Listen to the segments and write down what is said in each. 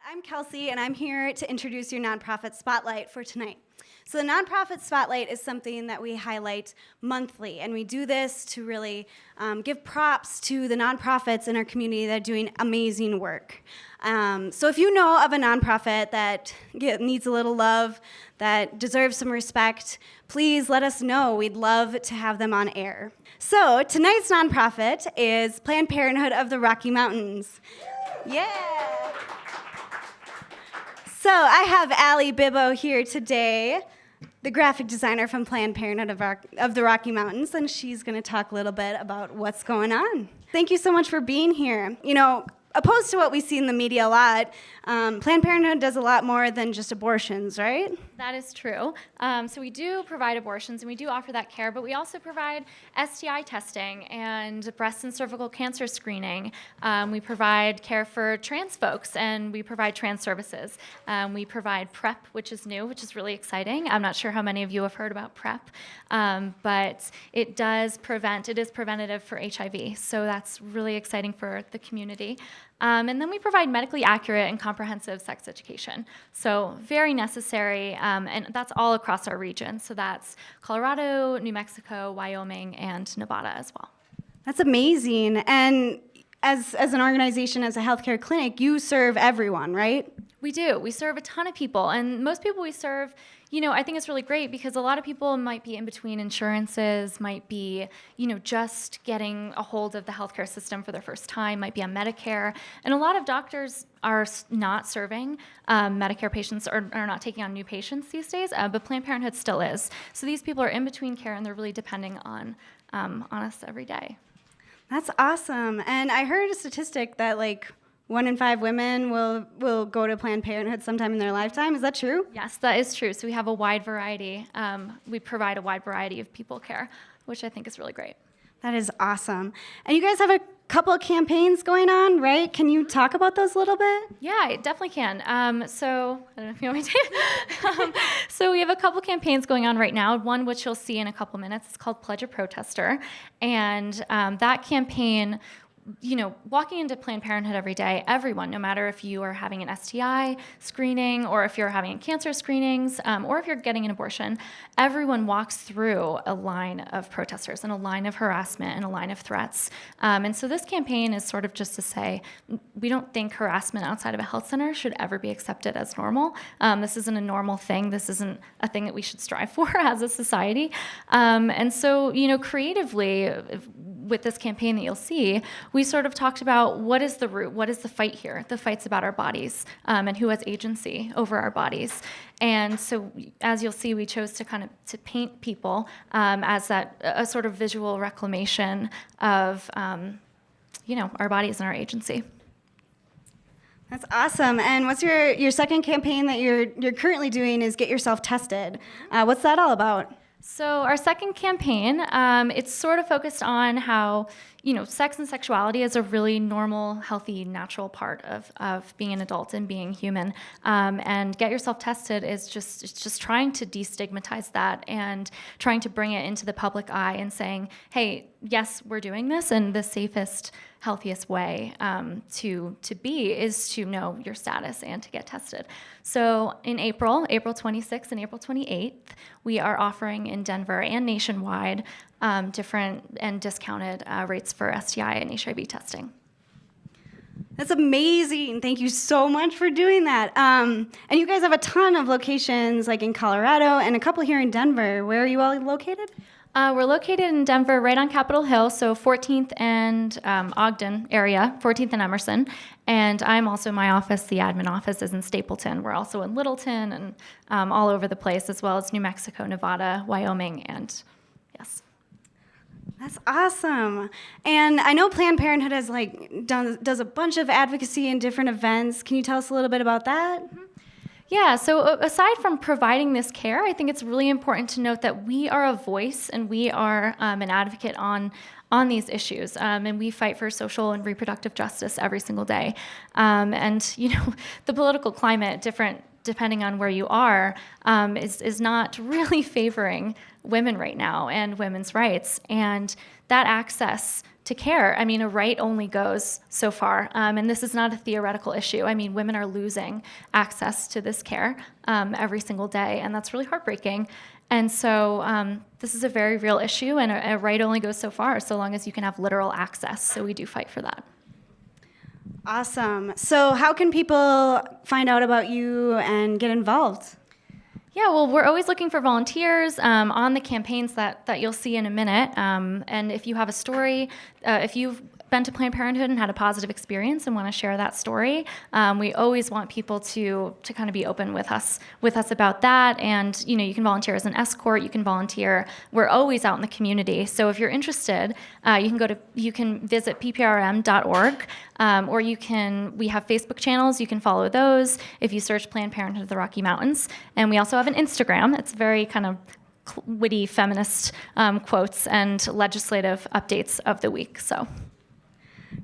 I'm Kelsey, and I'm here to introduce your Nonprofit Spotlight for tonight. So the Nonprofit Spotlight is something that we highlight monthly, and we do this to really give props to the nonprofits in our community that are doing amazing work. So if you know of a nonprofit that needs a little love, that deserves some respect, please let us know. We'd love to have them on air. So tonight's nonprofit is Planned Parenthood of the Rocky Mountains. Yeah! So I have Allie Bibbo here today, the graphic designer from Planned Parenthood of the Rocky Mountains, and she's going to talk a little bit about what's going on. Thank you so much for being here. You know, opposed to what we see in the media a lot, Planned Parenthood does a lot more than just abortions, right? That is true. So we do provide abortions and we do offer that care, but we also provide STI testing and breast and cervical cancer screening. We provide care for trans folks and we provide trans services. We provide PrEP, which is new, which is really exciting. I'm not sure how many of you have heard about PrEP, but it is preventative for HIV. So that's really exciting for the community. And then we provide medically accurate and comprehensive sex education. So very necessary, and that's all across our region. So that's Colorado, New Mexico, Wyoming, and Nevada as well. That's amazing. And as an organization, as a healthcare clinic, you serve everyone, right? We do. We serve a ton of people, and most people we serve, you know, I think it's really great because a lot of people might be in between insurances, might be, you know, just getting a hold of the healthcare system for their first time, might be on Medicare, and a lot of doctors are not serving Medicare patients or are not taking on new patients these days, but Planned Parenthood still is. So these people are in between care, and they're really depending on us every day. That's awesome. And I heard a statistic that, like, 1 in 5 women will go to Planned Parenthood sometime in their lifetime. Is that true? Yes, that is true. So we have a wide variety. We provide a wide variety of people care, which I think is really great. That is awesome. And you guys have a couple of campaigns going on, right? Can you talk about those a little bit? Yeah, I definitely can. So I don't know if you want me to. So we have a couple campaigns going on right now. One which you'll see in a couple minutes. It's called Pledge a Protester. And that campaign, you know, walking into Planned Parenthood every day, everyone, no matter if you are having an STI screening or if you're having cancer screenings or if you're getting an abortion, everyone walks through a line of protesters and a line of harassment and a line of threats. And so this campaign is sort of just to say, we don't think harassment outside of a health center should ever be accepted as normal. This isn't a normal thing. This isn't a thing that we should strive for as a society. And so, you know, creatively, with this campaign that you'll see, we sort of talked about what is the root, what is the fight here? The fight's about our bodies and who has agency over our bodies. And so, as you'll see, we chose to kind of to paint people as a sort of visual reclamation of, you know, our bodies and our agency. That's awesome. And what's your second campaign that you're currently doing is Get Yourself Tested. What's that all about? So our second campaign, it's sort of focused on how, you know, sex and sexuality is a really normal, healthy, natural part of being an adult and being human. And Get Yourself Tested is just trying to destigmatize that and trying to bring it into the public eye and saying, hey, yes, we're doing this, and the safest, healthiest way to be is to know your status and to get tested. So in April 26th and April 28th, we are offering in Denver and nationwide different and discounted rates for STI and HIV testing. That's amazing. Thank you so much for doing that. And you guys have a ton of locations, like in Colorado and a couple here in Denver. Where are you all located? We're located in Denver, right on Capitol Hill, so 14th and Ogden area, 14th and Emerson. And I'm also, my office, the admin office, is in Stapleton. We're also in Littleton and all over the place, as well as New Mexico, Nevada, Wyoming, and yes. That's awesome. And I know Planned Parenthood has does a bunch of advocacy and different events. Can you tell us a little bit about that? Mm-hmm. Yeah, so aside from providing this care, I think it's really important to note that we are a voice and we are an advocate on these issues, and we fight for social and reproductive justice every single day. And, you know, the political climate, different depending on where you are, is not really favoring women right now and women's rights. And that access to care, I mean, a right only goes so far. And this is not a theoretical issue. I mean, women are losing access to this care every single day, and that's really heartbreaking. And so this is a very real issue, and a right only goes so far, so long as you can have literal access. So we do fight for that. Awesome. So how can people find out about you and get involved? Yeah, well, we're always looking for volunteers on the campaigns that you'll see in a minute. And if you have a story, if you've been to Planned Parenthood and had a positive experience and want to share that story, we always want people to kind of be open with us about that. And you can volunteer as an escort. You can volunteer. We're always out in the community. So if you're interested, you can visit pprm.org, or we have Facebook channels. You can follow those if you search Planned Parenthood of the Rocky Mountains. And we also have an Instagram. It's very kind of witty feminist quotes and legislative updates of the week. So.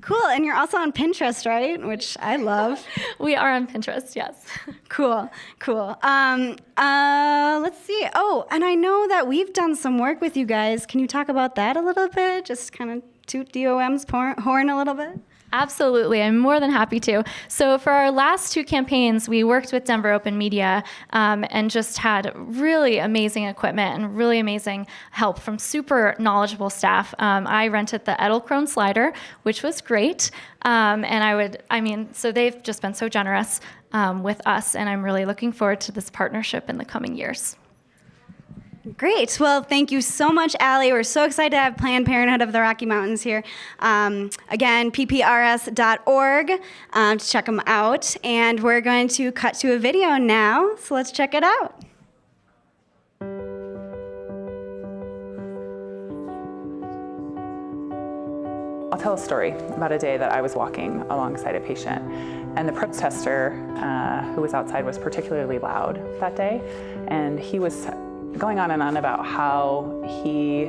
Cool, and you're also on Pinterest, right? Which I love. We are on Pinterest, yes. Cool. Let's see. Oh, and I know that we've done some work with you guys. Can you talk about that a little bit? Just kind of toot DOM's horn a little bit? Absolutely. I'm more than happy to. So for our last 2 campaigns, we worked with Denver Open Media and just had really amazing equipment and really amazing help from super knowledgeable staff. I rented the Edelkrone slider, which was great. So they've just been so generous with us, and I'm really looking forward to this partnership in the coming years. Great. Well, thank you so much, Allie. We're so excited to have Planned Parenthood of the Rocky Mountains here. Again, pprs.org to check them out. And we're going to cut to a video now, so let's check it out. I'll tell a story about a day that I was walking alongside a patient, and the protester who was outside was particularly loud that day, and he was going on and on about how he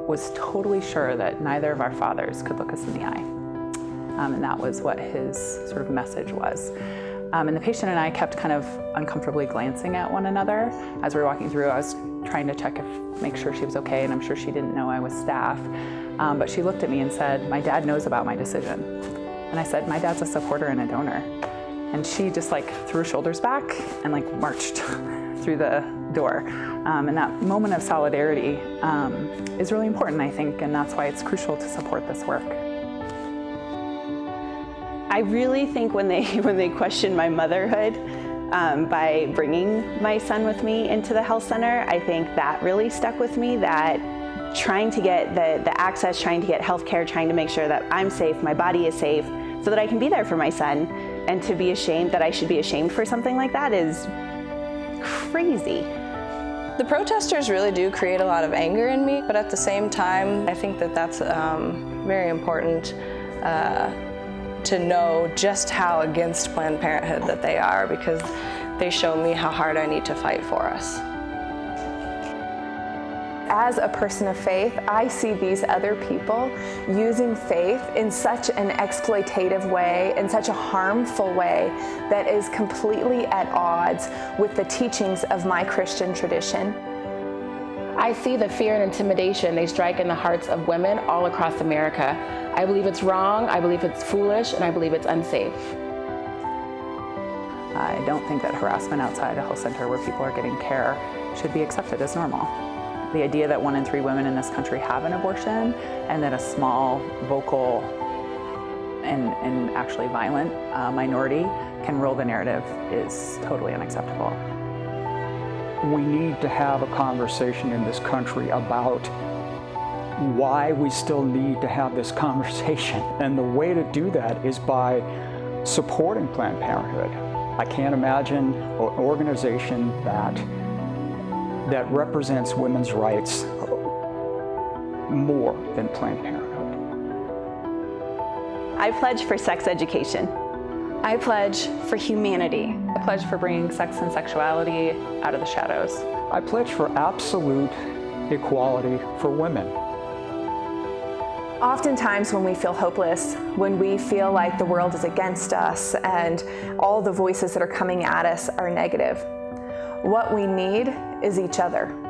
was totally sure that neither of our fathers could look us in the eye. And that was what his sort of message was. And the patient and I kept kind of uncomfortably glancing at one another. As we were walking through, I was trying to make sure she was okay, and I'm sure she didn't know I was staff. But she looked at me and said, "My dad knows about my decision." And I said, "My dad's a supporter and a donor." And she just threw her shoulders back and marched through the door. And that moment of solidarity is really important, I think, and that's why it's crucial to support this work. I really think when they questioned my motherhood by bringing my son with me into the health center, I think that really stuck with me, that trying to get the access, trying to get health care, trying to make sure that I'm safe, my body is safe, so that I can be there for my son, and to be ashamed that I should be ashamed for something like that is crazy. The protesters really do create a lot of anger in me, but at the same time, I think that that's very important to know just how against Planned Parenthood that they are, because they show me how hard I need to fight for us. As a person of faith, I see these other people using faith in such an exploitative way, in such a harmful way, that is completely at odds with the teachings of my Christian tradition. I see the fear and intimidation they strike in the hearts of women all across America. I believe it's wrong, I believe it's foolish, and I believe it's unsafe. I don't think that harassment outside a health center where people are getting care should be accepted as normal. The idea that 1 in 3 women in this country have an abortion, and that a small, vocal, and actually violent minority can rule the narrative is totally unacceptable. We need to have a conversation in this country about why we still need to have this conversation. And the way to do that is by supporting Planned Parenthood. I can't imagine an organization that represents women's rights more than Planned Parenthood. I pledge for sex education. I pledge for humanity. I pledge for bringing sex and sexuality out of the shadows. I pledge for absolute equality for women. Oftentimes when we feel hopeless, when we feel like the world is against us and all the voices that are coming at us are negative, what we need is each other.